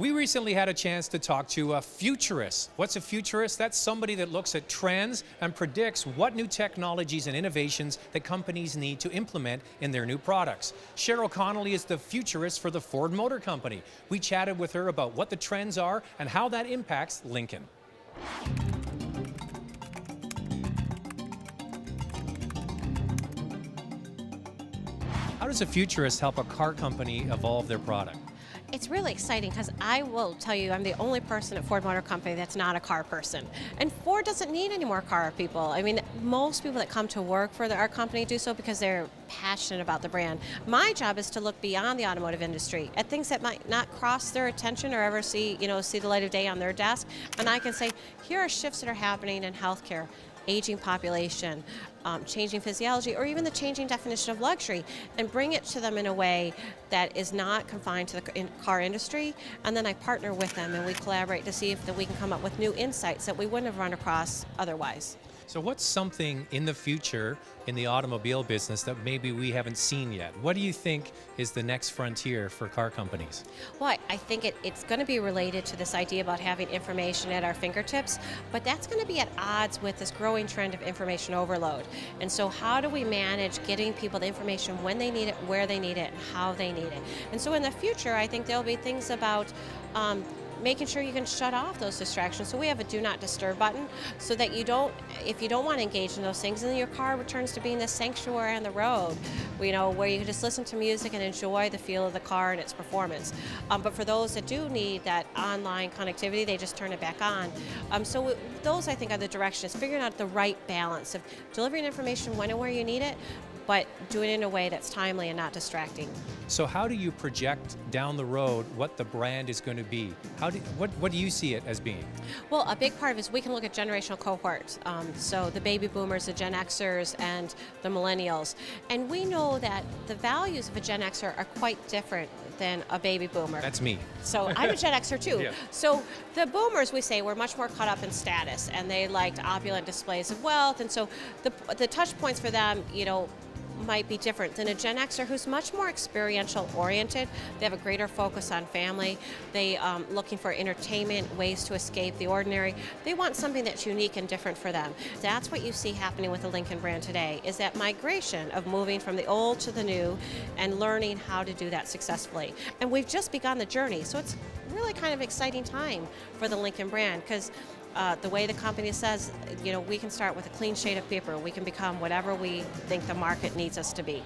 We recently had a chance to talk to a futurist. What's a futurist? That's somebody that looks at trends and predicts what new technologies and innovations that companies need to implement in their new products. Cheryl Connolly is the futurist for the Ford Motor Company. We chatted with her about what the trends are and how that impacts Lincoln. How does a futurist help a car company evolve their product? It's really exciting because I will tell you I'm the only person at Ford Motor Company that's not a car person. And Ford doesn't need any more car people. I mean, most people that come to work for our company do so because they're passionate about the brand. My job is to look beyond the automotive industry at things that might not cross their attention or ever see the light of day on their desk. And I can say, here are shifts that are happening in healthcare. Aging population, changing physiology, or even the changing definition of luxury, and bring it to them in a way that is not confined to the car industry. And then I partner with them and we collaborate to see if we can come up with new insights that we wouldn't have run across otherwise. So what's something in the future in the automobile business that maybe we haven't seen yet? What do you think is the next frontier for car companies? Well, I think it's going to be related to this idea about having information at our fingertips, but that's going to be at odds with this growing trend of information overload. And so how do we manage getting people the information when they need it, where they need it, and how they need it? And so in the future, I think there'll be things about making sure you can shut off those distractions. So we have a do not disturb button so that if you don't want to engage in those things, then your car returns to being this sanctuary on the road, where you can just listen to music and enjoy the feel of the car and its performance. But for those that do need that online connectivity, they just turn it back on. So those, I think, are the directions, figuring out the right balance of delivering information when and where you need it, but do it in a way that's timely and not distracting. So how do you project down the road what the brand is going to be? What do you see it as being? Well, a big part of it is we can look at generational cohorts. So the baby boomers, the Gen Xers, and the millennials. And we know that the values of a Gen Xer are quite different than a baby boomer. That's me. So I'm a Gen Xer too. Yeah. So the boomers, we say, were much more caught up in status, and they liked opulent displays of wealth. And so the touch points for them, might be different than a Gen Xer who's much more experiential oriented. They have a greater focus on family. They looking for entertainment, ways to escape the ordinary. They want something that's unique and different for them. That's what you see happening with the Lincoln brand today, is that migration of moving from the old to the new and learning how to do that successfully. And we've just begun the journey, so it's really kind of exciting time for the Lincoln brand, because the way the company says, we can start with a clean sheet of paper. We can become whatever we think the market needs us to be.